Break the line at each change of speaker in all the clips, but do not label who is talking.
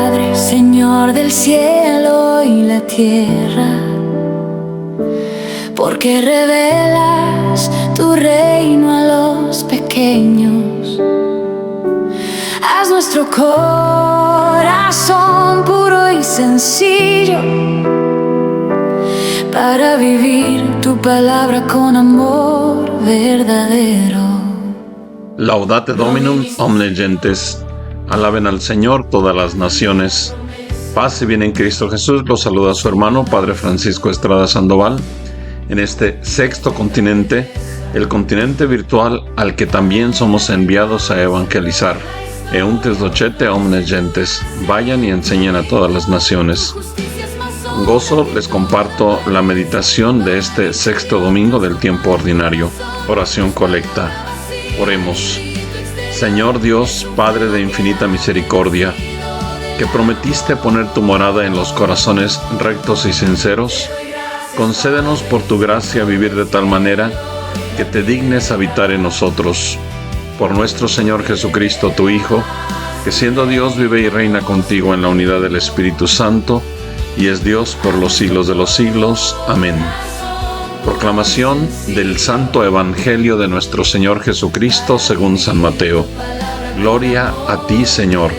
Padre, Señor del cielo y la tierra, porque revelas tu reino a los pequeños. Haz nuestro corazón puro y sencillo para vivir tu palabra con amor verdadero.
Laudate Dominum omnes gentes. Alaben al Señor todas las naciones. Paz y bien en Cristo Jesús. Los saluda su hermano Padre Francisco Estrada Sandoval en este sexto continente, el continente virtual al que también somos enviados a evangelizar. Euntes docete omnes gentes. Vayan y enseñen a todas las naciones. Con gozo les comparto la meditación de este sexto domingo del tiempo ordinario. Oración colecta. Oremos. Señor Dios, Padre de infinita misericordia, que prometiste poner tu morada en los corazones rectos y sinceros, concédenos por tu gracia vivir de tal manera que te dignes habitar en nosotros. Por nuestro Señor Jesucristo, tu Hijo, que siendo Dios vive y reina contigo en la unidad del Espíritu Santo, y es Dios por los siglos de los siglos. Amén. Proclamación del Santo Evangelio de nuestro Señor Jesucristo según San Mateo. Gloria a ti, Señor.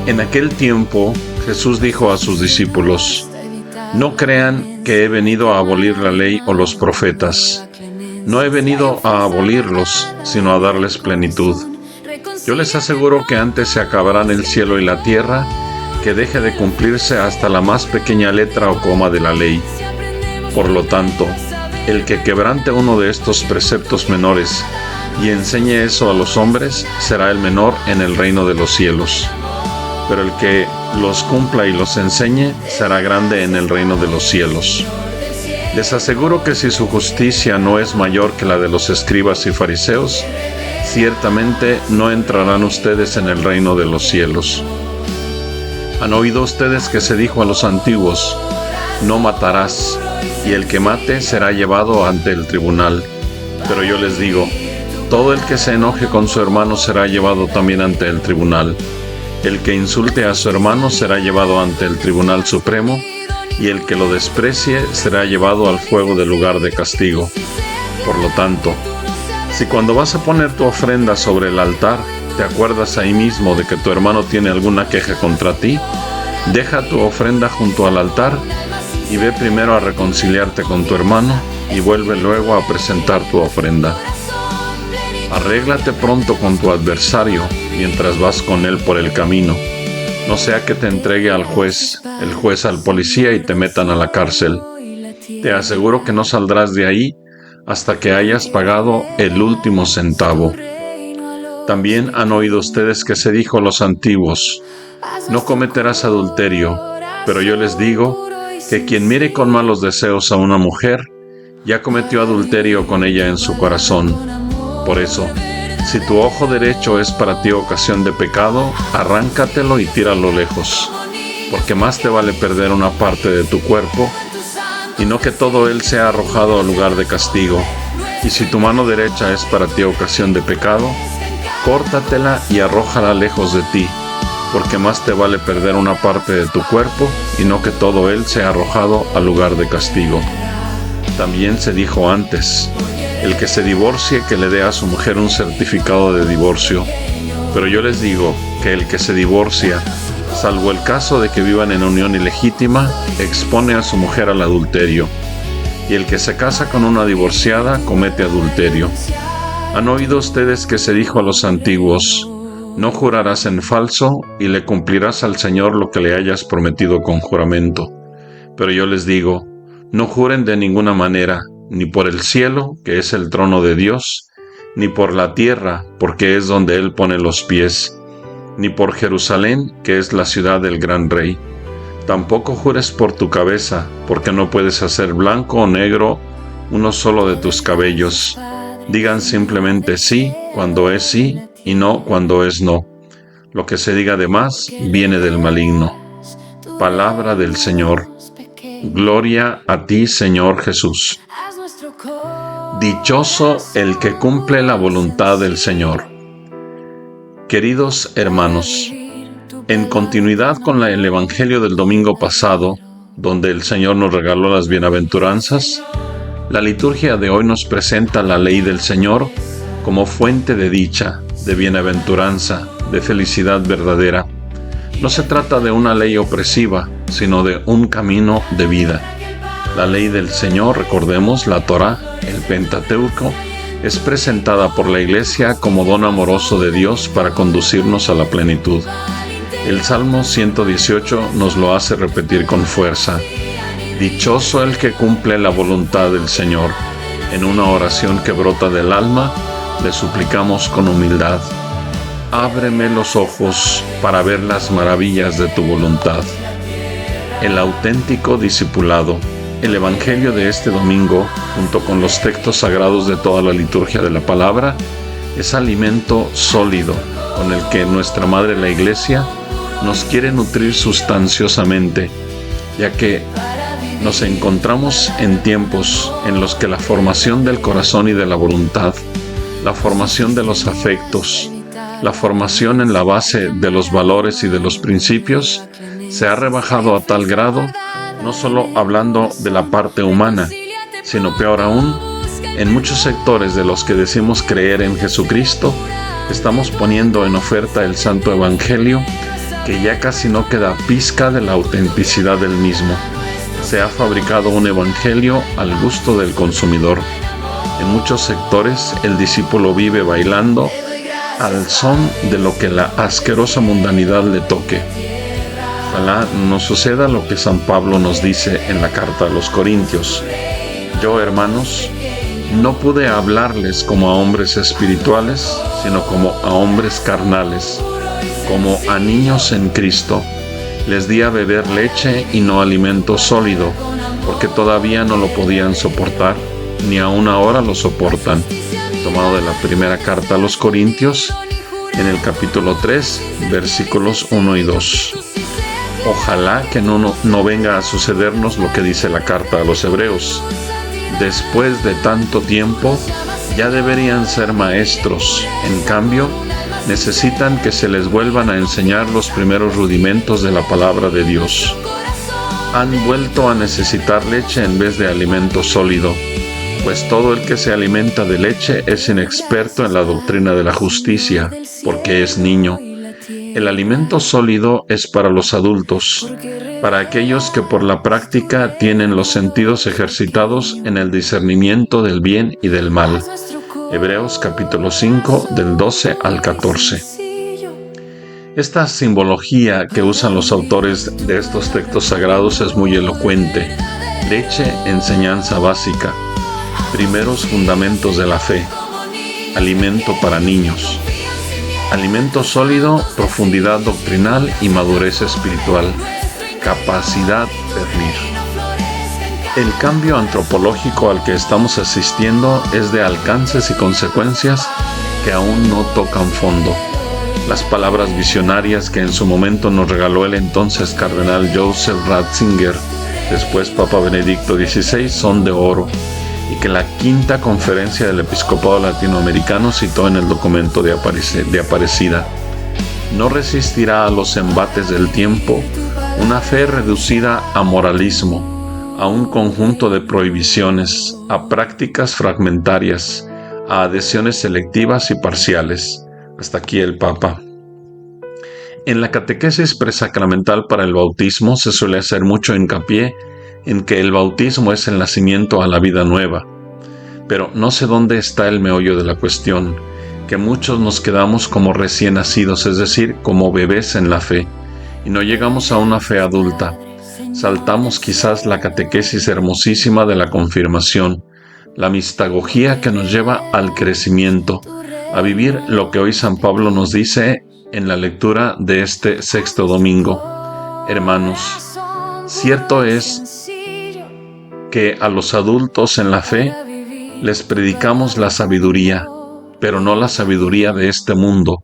En aquel tiempo, Jesús dijo a sus discípulos: no crean que he venido a abolir la ley o los profetas. No he venido a abolirlos, sino a darles plenitud. Yo les aseguro que antes se acabarán el cielo y la tierra, que deje de cumplirse hasta la más pequeña letra o coma de la ley. Por lo tanto, el que quebrante uno de estos preceptos menores y enseñe eso a los hombres, será el menor en el reino de los cielos. Pero el que los cumpla y los enseñe, será grande en el reino de los cielos. Les aseguro que si su justicia no es mayor que la de los escribas y fariseos, ciertamente no entrarán ustedes en el reino de los cielos. Han oído ustedes que se dijo a los antiguos: no matarás, y el que mate será llevado ante el tribunal. Pero yo les digo, todo el que se enoje con su hermano será llevado también ante el tribunal. El que insulte a su hermano será llevado ante el tribunal supremo, y el que lo desprecie será llevado al fuego del lugar de castigo. Por lo tanto, si cuando vas a poner tu ofrenda sobre el altar, te acuerdas ahí mismo de que tu hermano tiene alguna queja contra ti, deja tu ofrenda junto al altar y ve primero a reconciliarte con tu hermano y vuelve luego a presentar tu ofrenda. Arréglate pronto con tu adversario mientras vas con él por el camino, no sea que te entregue al juez, el juez al policía y te metan a la cárcel. Te aseguro que no saldrás de ahí hasta que hayas pagado el último centavo. También han oído ustedes que se dijo a los antiguos: no cometerás adulterio, pero yo les digo que quien mire con malos deseos a una mujer, ya cometió adulterio con ella en su corazón. Por eso, si tu ojo derecho es para ti ocasión de pecado, arráncatelo y tíralo lejos, porque más te vale perder una parte de tu cuerpo, y no que todo él sea arrojado al lugar de castigo. Y si tu mano derecha es para ti ocasión de pecado, córtatela y arrójala lejos de ti, porque más te vale perder una parte de tu cuerpo y no que todo él sea arrojado al lugar de castigo. También se dijo antes: el que se divorcie, que le dé a su mujer un certificado de divorcio. Pero yo les digo que el que se divorcia, salvo el caso de que vivan en unión ilegítima, expone a su mujer al adulterio. Y el que se casa con una divorciada comete adulterio. Han oído ustedes que se dijo a los antiguos: no jurarás en falso y le cumplirás al Señor lo que le hayas prometido con juramento. Pero yo les digo, no juren de ninguna manera, ni por el cielo, que es el trono de Dios, ni por la tierra, porque es donde Él pone los pies, ni por Jerusalén, que es la ciudad del gran Rey. Tampoco jures por tu cabeza, porque no puedes hacer blanco o negro uno solo de tus cabellos. Digan simplemente sí cuando es sí y no cuando es no. Lo que se diga de más viene del maligno. Palabra del Señor. Gloria a ti, Señor Jesús. Dichoso el que cumple la voluntad del Señor. Queridos hermanos, En continuidad con el Evangelio del domingo pasado, donde el Señor nos regaló las bienaventuranzas, la liturgia de hoy nos presenta la ley del Señor como fuente de dicha, de bienaventuranza, de felicidad verdadera. No se trata de una ley opresiva, sino de un camino de vida. La ley del Señor, recordemos, la Torá, el Pentateuco, es presentada por la Iglesia como don amoroso de Dios para conducirnos a la plenitud. El Salmo 118 nos lo hace repetir con fuerza. Dichoso el que cumple la voluntad del Señor. En una oración que brota del alma, le suplicamos con humildad. Ábreme los ojos para ver las maravillas de tu voluntad. El auténtico discipulado. El Evangelio de este domingo, junto con los textos sagrados de toda la liturgia de la palabra, es alimento sólido con el que nuestra Madre la Iglesia nos quiere nutrir sustanciosamente, ya que nos encontramos en tiempos en los que la formación del corazón y de la voluntad, la formación de los afectos, la formación en la base de los valores y de los principios se ha rebajado a tal grado, no solo hablando de la parte humana, sino peor aún, en muchos sectores de los que decimos creer en Jesucristo, estamos poniendo en oferta el Santo Evangelio, que ya casi no queda pizca de la autenticidad del mismo. Se ha fabricado un evangelio al gusto del consumidor. En muchos sectores el discípulo vive bailando al son de lo que la asquerosa mundanidad le toque. Ojalá no suceda lo que San Pablo nos dice en la carta a los Corintios. Yo, hermanos, no pude hablarles como a hombres espirituales, sino como a hombres carnales, como a niños en Cristo. Les di a beber leche y no alimento sólido, porque todavía no lo podían soportar, ni aún ahora lo soportan. Tomado de la primera carta a los Corintios, en el capítulo 3, versículos 1 y 2. Ojalá que no venga a sucedernos lo que dice la carta a los Hebreos. Después de tanto tiempo, ya deberían ser maestros. En cambio, necesitan que se les vuelvan a enseñar los primeros rudimentos de la palabra de Dios. Han vuelto a necesitar leche en vez de alimento sólido, pues todo el que se alimenta de leche es inexperto en la doctrina de la justicia, porque es niño. El alimento sólido es para los adultos, para aquellos que por la práctica tienen los sentidos ejercitados en el discernimiento del bien y del mal. Hebreos capítulo 5, del 12 al 14. Esta simbología que usan los autores de estos textos sagrados es muy elocuente. Leche, enseñanza básica. Primeros fundamentos de la fe. Alimento para niños. Alimento sólido, profundidad doctrinal y madurez espiritual. Capacidad pernir. El cambio antropológico al que estamos asistiendo es de alcances y consecuencias que aún no tocan fondo. Las palabras visionarias que en su momento nos regaló el entonces cardenal Joseph Ratzinger, después Papa Benedicto XVI, son de oro, y que la quinta conferencia del episcopado latinoamericano citó en el documento de Aparecida. No resistirá a los embates del tiempo una fe reducida a moralismo, a un conjunto de prohibiciones, a prácticas fragmentarias, a adhesiones selectivas y parciales. Hasta aquí el Papa. En la catequesis presacramental para el bautismo se suele hacer mucho hincapié en que el bautismo es el nacimiento a la vida nueva. Pero no sé dónde está el meollo de la cuestión, que muchos nos quedamos como recién nacidos, es decir, como bebés en la fe, y no llegamos a una fe adulta. Saltamos quizás la catequesis hermosísima de la confirmación, la mistagogía que nos lleva al crecimiento, a vivir lo que hoy San Pablo nos dice en la lectura de este sexto domingo. Hermanos, cierto es que a los adultos en la fe les predicamos la sabiduría, pero no la sabiduría de este mundo,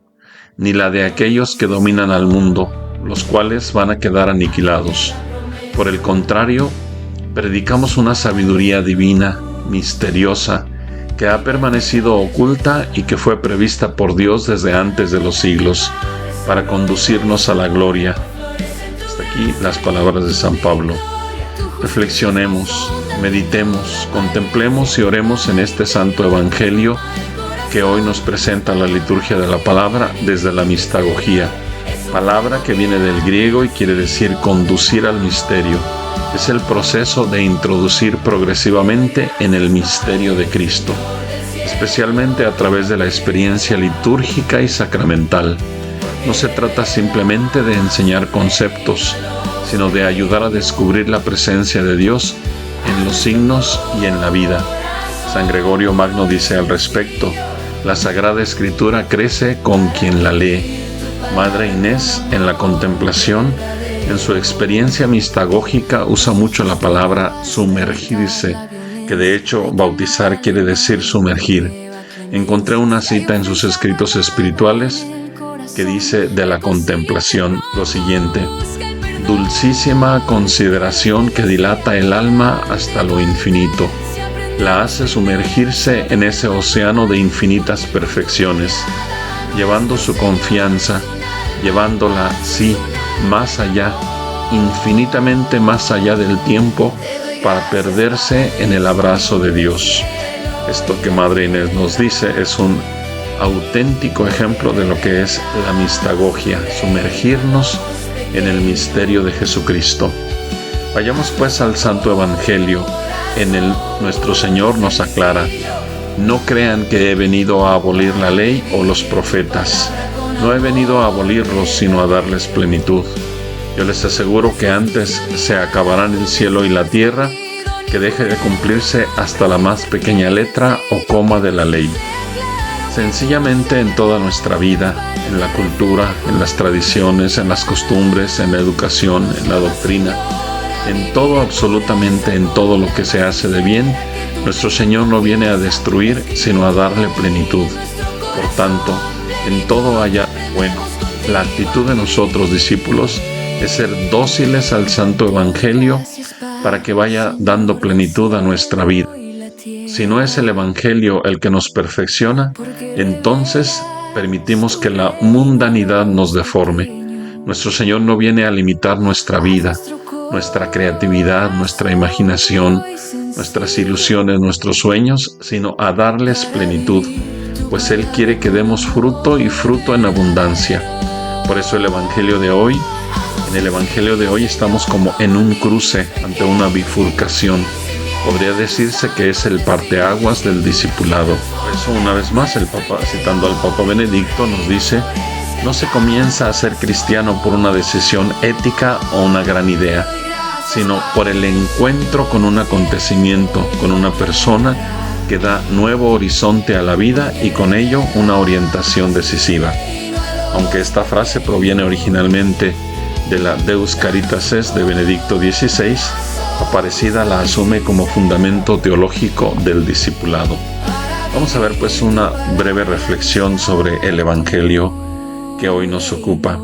ni la de aquellos que dominan al mundo, los cuales van a quedar aniquilados. Por el contrario, predicamos una sabiduría divina, misteriosa, que ha permanecido oculta y que fue prevista por Dios desde antes de los siglos, para conducirnos a la gloria. Hasta aquí las palabras de San Pablo. Reflexionemos, meditemos, contemplemos y oremos en este santo evangelio que hoy nos presenta la liturgia de la palabra desde la mistagogía, palabra que viene del griego y quiere decir conducir al misterio. Es el proceso de introducir progresivamente en el misterio de Cristo, especialmente a través de la experiencia litúrgica y sacramental. No se trata simplemente de enseñar conceptos, sino de ayudar a descubrir la presencia de Dios en los signos y en la vida. San Gregorio Magno dice al respecto: la Sagrada Escritura crece con quien la lee. Madre Inés, en la contemplación, en su experiencia mistagógica, usa mucho la palabra sumergirse, que de hecho bautizar quiere decir sumergir. Encontré una cita en sus escritos espirituales que dice de la contemplación lo siguiente: dulcísima consideración que dilata el alma hasta lo infinito. La hace sumergirse en ese océano de infinitas perfecciones, llevando su confianza, llevándola, sí, más allá, infinitamente más allá del tiempo, para perderse en el abrazo de Dios. Esto que Madre Inés nos dice es un auténtico ejemplo de lo que es la mistagogia, sumergirnos en el misterio de Jesucristo. Vayamos pues al Santo Evangelio. En él nuestro Señor nos aclara: no crean que he venido a abolir la ley o los profetas. No he venido a abolirlos, sino a darles plenitud. Yo les aseguro que antes se acabarán el cielo y la tierra que deje de cumplirse hasta la más pequeña letra o coma de la ley. Sencillamente en toda nuestra vida, en la cultura, en las tradiciones, en las costumbres, en la educación, en la doctrina, en todo, absolutamente en todo lo que se hace de bien, nuestro Señor no viene a destruir, sino a darle plenitud. Por tanto, en todo haya bueno. La actitud de nosotros, discípulos, es ser dóciles al Santo Evangelio para que vaya dando plenitud a nuestra vida. Si no es el Evangelio el que nos perfecciona, entonces permitimos que la mundanidad nos deforme. Nuestro Señor no viene a limitar nuestra vida, nuestra creatividad, nuestra imaginación, nuestras ilusiones, nuestros sueños, sino a darles plenitud, pues Él quiere que demos fruto y fruto en abundancia. Por eso en el Evangelio de hoy estamos como en un cruce, ante una bifurcación. Podría decirse que es el parteaguas del discipulado. Por eso, una vez más, el Papa, citando al Papa Benedicto, nos dice: no se comienza a ser cristiano por una decisión ética o una gran idea, sino por el encuentro con un acontecimiento, con una persona que da nuevo horizonte a la vida y con ello una orientación decisiva. Aunque esta frase proviene originalmente de la Deus Caritas Est de Benedicto XVI, Aparecida la asume como fundamento teológico del discipulado. Vamos a ver pues una breve reflexión sobre el Evangelio que hoy nos ocupa.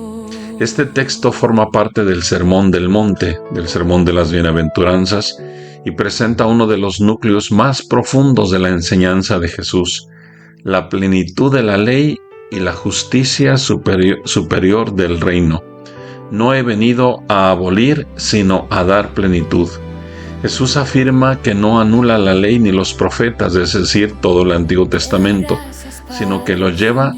Este texto forma parte del Sermón del Monte, del Sermón de las Bienaventuranzas, y presenta uno de los núcleos más profundos de la enseñanza de Jesús: la plenitud de la ley y la justicia superior del reino. No he venido a abolir, sino a dar plenitud. Jesús afirma que no anula la ley ni los profetas, es decir, todo el Antiguo Testamento, sino que lo lleva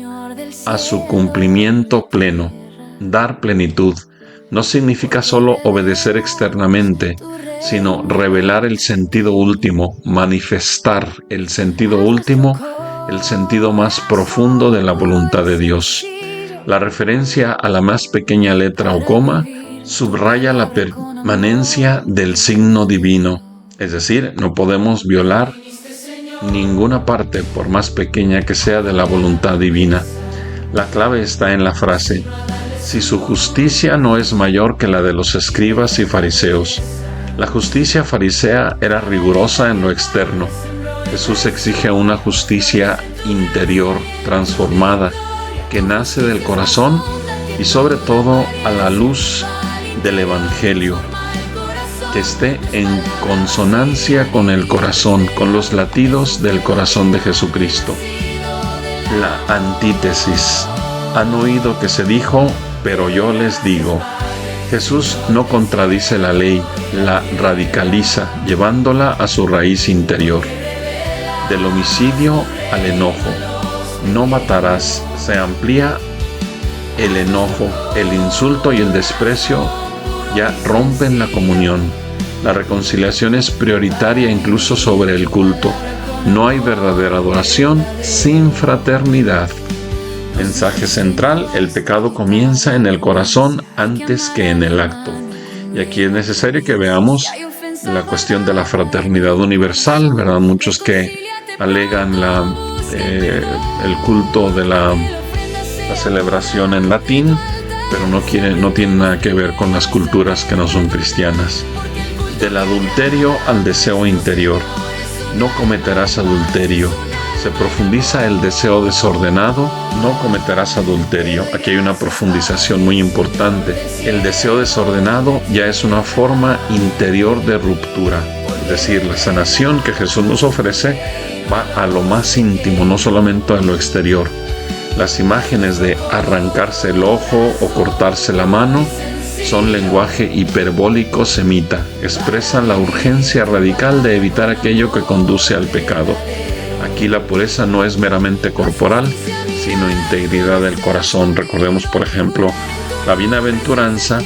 a su cumplimiento pleno. Dar plenitud no significa solo obedecer externamente, sino revelar el sentido último, manifestar el sentido último, el sentido más profundo de la voluntad de Dios. La referencia a la más pequeña letra o coma subraya la permanencia del signo divino, es decir, no podemos violar ninguna parte, por más pequeña que sea, de la voluntad divina. La clave está en la frase: si su justicia no es mayor que la de los escribas y fariseos. La justicia farisea era rigurosa en lo externo. Jesús exige una justicia interior, transformada, que nace del corazón y sobre todo a la luz del Evangelio, que esté en consonancia con el corazón, con los latidos del corazón de Jesucristo. La antítesis Han oído que se dijo, pero yo les digo. Jesús no contradice la ley, la radicaliza, llevándola a su raíz interior. Del homicidio al enojo. No matarás. Se amplía el enojo, el insulto y el desprecio ya rompen la comunión. La reconciliación es prioritaria incluso sobre el culto. No hay verdadera adoración sin fraternidad. Mensaje central: el pecado comienza en el corazón antes que en el acto. Y aquí es necesario que veamos la cuestión de la fraternidad universal, ¿verdad? Muchos que alegan el culto de la celebración en latín, pero no tienen nada que ver con las culturas que no son cristianas. Del adulterio al deseo interior. No cometerás adulterio. Se profundiza el deseo desordenado. No cometerás adulterio. Aquí hay una profundización muy importante. El deseo desordenado ya es una forma interior de ruptura. Es decir, la sanación que Jesús nos ofrece va a lo más íntimo, no solamente a lo exterior. Las imágenes de arrancarse el ojo o cortarse la mano son lenguaje hiperbólico semita. Expresan la urgencia radical de evitar aquello que conduce al pecado. Aquí la pureza no es meramente corporal, sino integridad del corazón. Recordemos, por ejemplo, la bienaventuranza: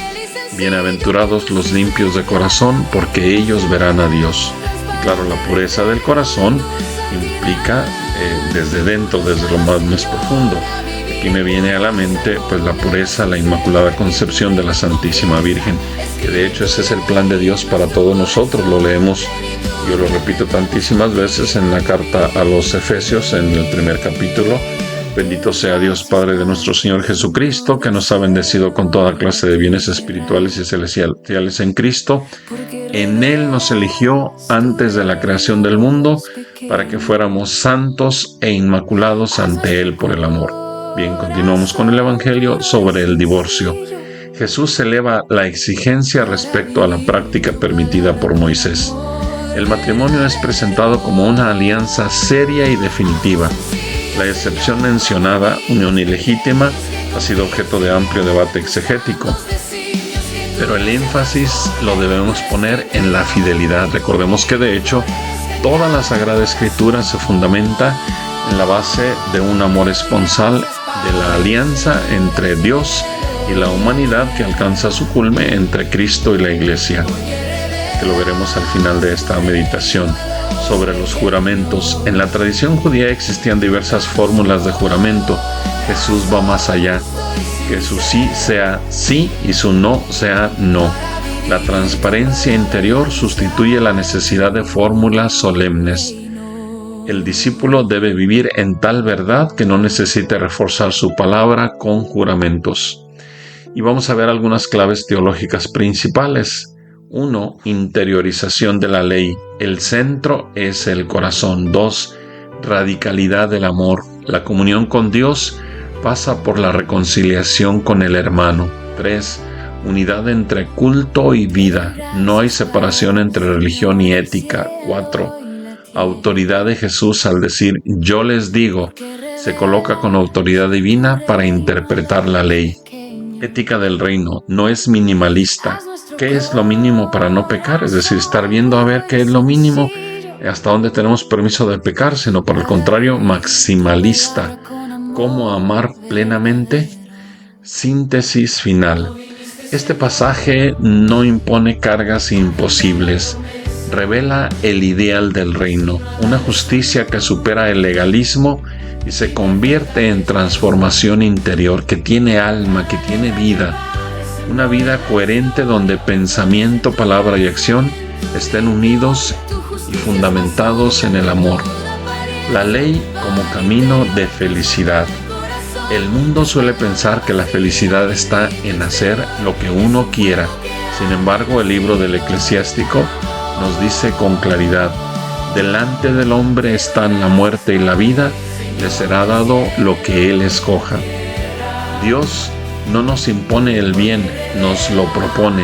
bienaventurados los limpios de corazón, porque ellos verán a Dios. Y claro, la pureza del corazón implica desde dentro, desde lo más profundo. Aquí me viene a la mente pues la pureza, la Inmaculada Concepción de la Santísima Virgen, que de hecho ese es el plan de Dios para todos nosotros. Lo leemos, yo lo repito tantísimas veces en la carta a los Efesios, en el primer capítulo. Bendito sea Dios Padre de nuestro Señor Jesucristo, que nos ha bendecido con toda clase de bienes espirituales y celestiales en Cristo. En Él nos eligió antes de la creación del mundo, para que fuéramos santos e inmaculados ante Él por el amor. Bien, continuamos con el Evangelio sobre el divorcio. Jesús eleva la exigencia respecto a la práctica permitida por Moisés. El matrimonio es presentado como una alianza seria y definitiva. La excepción mencionada, unión ilegítima, ha sido objeto de amplio debate exegético. Pero el énfasis lo debemos poner en la fidelidad. Recordemos que de hecho toda la Sagrada Escritura se fundamenta en la base de un amor esponsal, de la alianza entre Dios y la humanidad que alcanza su culme entre Cristo y la Iglesia, que lo veremos al final de esta meditación. Sobre los juramentos. En la tradición judía existían diversas fórmulas de juramento. Jesús va más allá. Que su sí sea sí y su no sea no. La transparencia interior sustituye la necesidad de fórmulas solemnes. El discípulo debe vivir en tal verdad que no necesite reforzar su palabra con juramentos. Y vamos a ver algunas claves teológicas principales. 1. Interiorización de la ley. El centro es el corazón. 2. Radicalidad del amor. La comunión con Dios pasa por la reconciliación con el hermano. 3. Unidad entre culto y vida. No hay separación entre religión y ética. 4. Autoridad de Jesús al decir yo les digo. Se coloca con autoridad divina para interpretar la ley. Ética del reino. No es minimalista. ¿Qué es lo mínimo para no pecar? Es decir, estar viendo a ver qué es lo mínimo, hasta dónde tenemos permiso de pecar, sino por el contrario, maximalista. ¿Cómo amar plenamente? Síntesis final. Este pasaje no impone cargas imposibles. Revela el ideal del reino, una justicia que supera el legalismo y se convierte en transformación interior, que tiene alma, que tiene vida. Una vida coherente donde pensamiento, palabra y acción estén unidos y fundamentados en el amor. La ley como camino de felicidad. El mundo suele pensar que la felicidad está en hacer lo que uno quiera. Sin embargo, el libro del Eclesiástico nos dice con claridad: delante del hombre están la muerte y la vida, le será dado lo que él escoja. Dios no nos impone el bien, nos lo propone.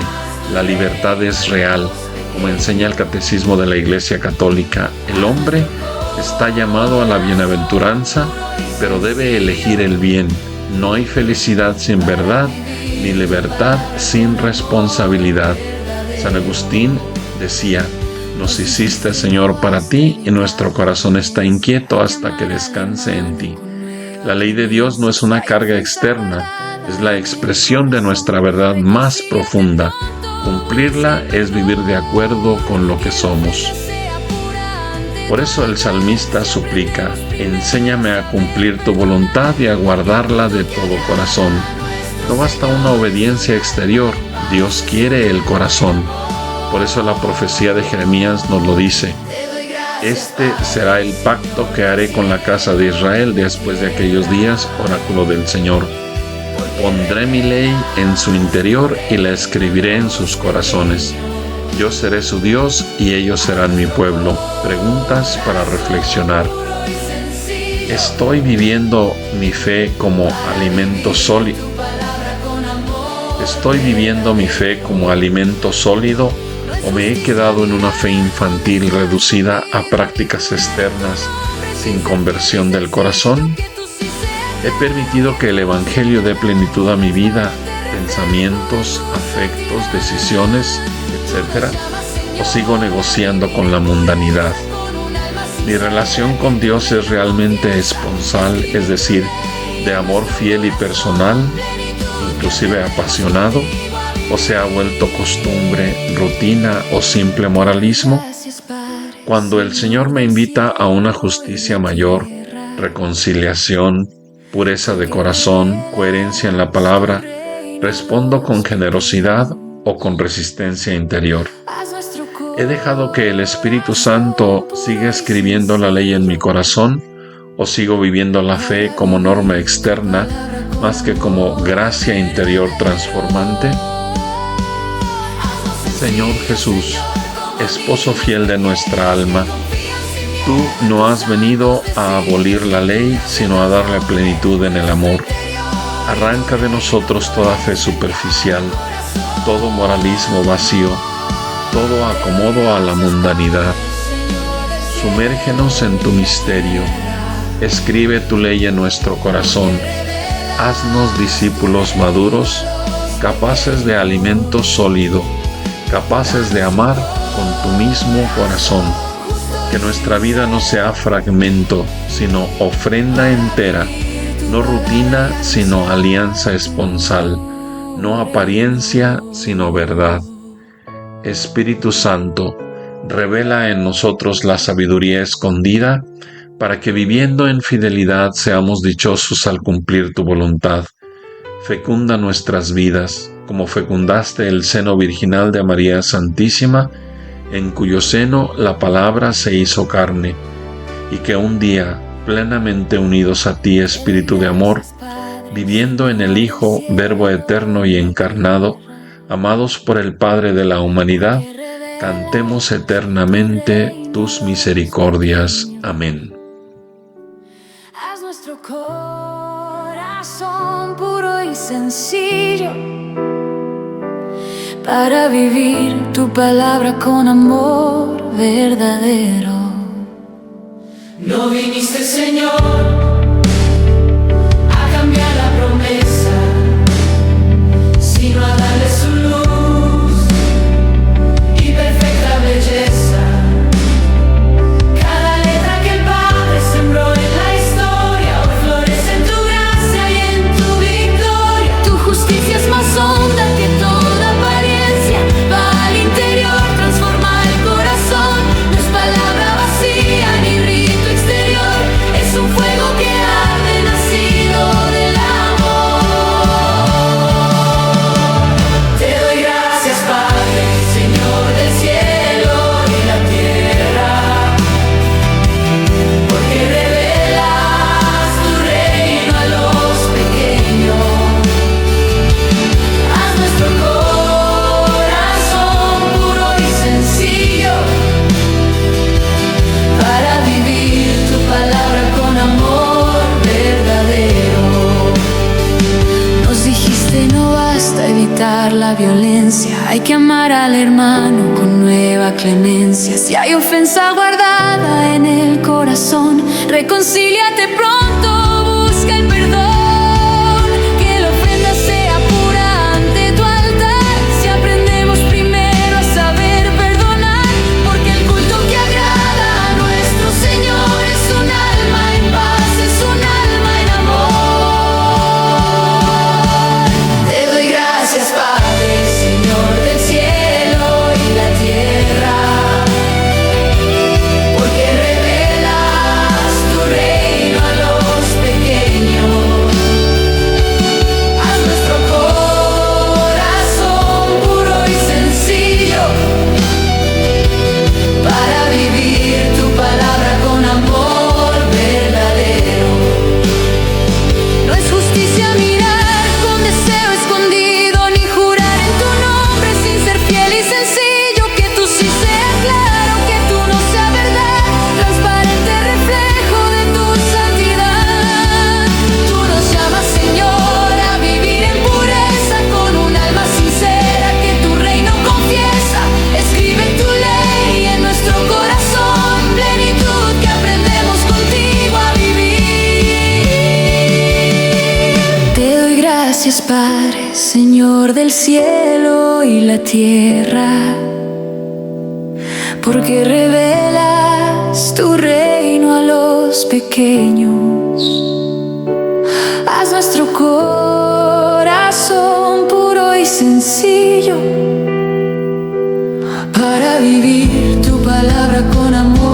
La libertad es real, como enseña el Catecismo de la Iglesia Católica. El hombre está llamado a la bienaventuranza, pero debe elegir el bien. No hay felicidad sin verdad, ni libertad sin responsabilidad. San Agustín decía: nos hiciste, Señor, para ti, y nuestro corazón está inquieto hasta que descanse en ti. La ley de Dios no es una carga externa, es la expresión de nuestra verdad más profunda. Cumplirla es vivir de acuerdo con lo que somos. Por eso el salmista suplica: enséñame a cumplir tu voluntad y a guardarla de todo corazón. No basta una obediencia exterior, Dios quiere el corazón. Por eso la profecía de Jeremías nos lo dice: este será el pacto que haré con la casa de Israel después de aquellos días, oráculo del Señor. Pondré mi ley en su interior y la escribiré en sus corazones. Yo seré su Dios y ellos serán mi pueblo. Preguntas para reflexionar. ¿Estoy viviendo mi fe como alimento sólido? ¿Estoy viviendo mi fe como alimento sólido o me he quedado en una fe infantil reducida a prácticas externas sin conversión del corazón? ¿He permitido que el Evangelio dé plenitud a mi vida, pensamientos, afectos, decisiones, etcétera? ¿O sigo negociando con la mundanidad? ¿Mi relación con Dios es realmente esponsal, es decir, de amor fiel y personal, inclusive apasionado? ¿O se ha vuelto costumbre, rutina o simple moralismo? Cuando el Señor me invita a una justicia mayor, reconciliación, pureza de corazón, coherencia en la palabra, ¿respondo con generosidad o con resistencia interior? ¿He dejado que el Espíritu Santo siga escribiendo la ley en mi corazón o sigo viviendo la fe como norma externa más que como gracia interior transformante? Señor Jesús, esposo fiel de nuestra alma, tú no has venido a abolir la ley, sino a darle plenitud en el amor. Arranca de nosotros toda fe superficial, todo moralismo vacío, todo acomodo a la mundanidad. Sumérgenos en tu misterio, escribe tu ley en nuestro corazón, haznos discípulos maduros, capaces de alimento sólido, capaces de amar con tu mismo corazón. Que nuestra vida no sea fragmento, sino ofrenda entera, no rutina, sino alianza esponsal, no apariencia, sino verdad. Espíritu Santo, revela en nosotros la sabiduría escondida, para que viviendo en fidelidad seamos dichosos al cumplir tu voluntad. Fecunda nuestras vidas, como fecundaste el seno virginal de María Santísima, en cuyo seno la palabra se hizo carne, y que un día, plenamente unidos a ti, Espíritu de amor, viviendo en el Hijo, Verbo eterno y encarnado, amados por el Padre de la humanidad, cantemos eternamente tus misericordias. Amén.
Haz nuestro corazón puro y sencillo, para vivir tu palabra con amor verdadero.
No viniste, Señor, a cambiar la promesa, sino a darle su luz y perfecta belleza. Cada letra que el Padre sembró en la historia, hoy florece en tu gracia y en tu victoria.
Tu justicia es más honda que toda apariencia, va al interior, transforma el corazón. No es palabra vacía ni rito exterior, es un fuego que arde, nacido del amor.
Te doy gracias, Padre, Señor del cielo y la tierra, porque revelas tu reino a los pequeños. Haz nuestro corazón puro y sencillo, para vivir tu palabra con amor verdadero.
Nos dijiste no basta evitar la violencia, hay que amar al hermano con nueva clemencia. Si hay ofensa guardada en el corazón, reconcíliate pronto, busca el perdón. Gracias, Padre, Señor del cielo y la tierra, porque revelas tu reino a los pequeños. Haz nuestro corazón puro y sencillo para vivir tu palabra con amor.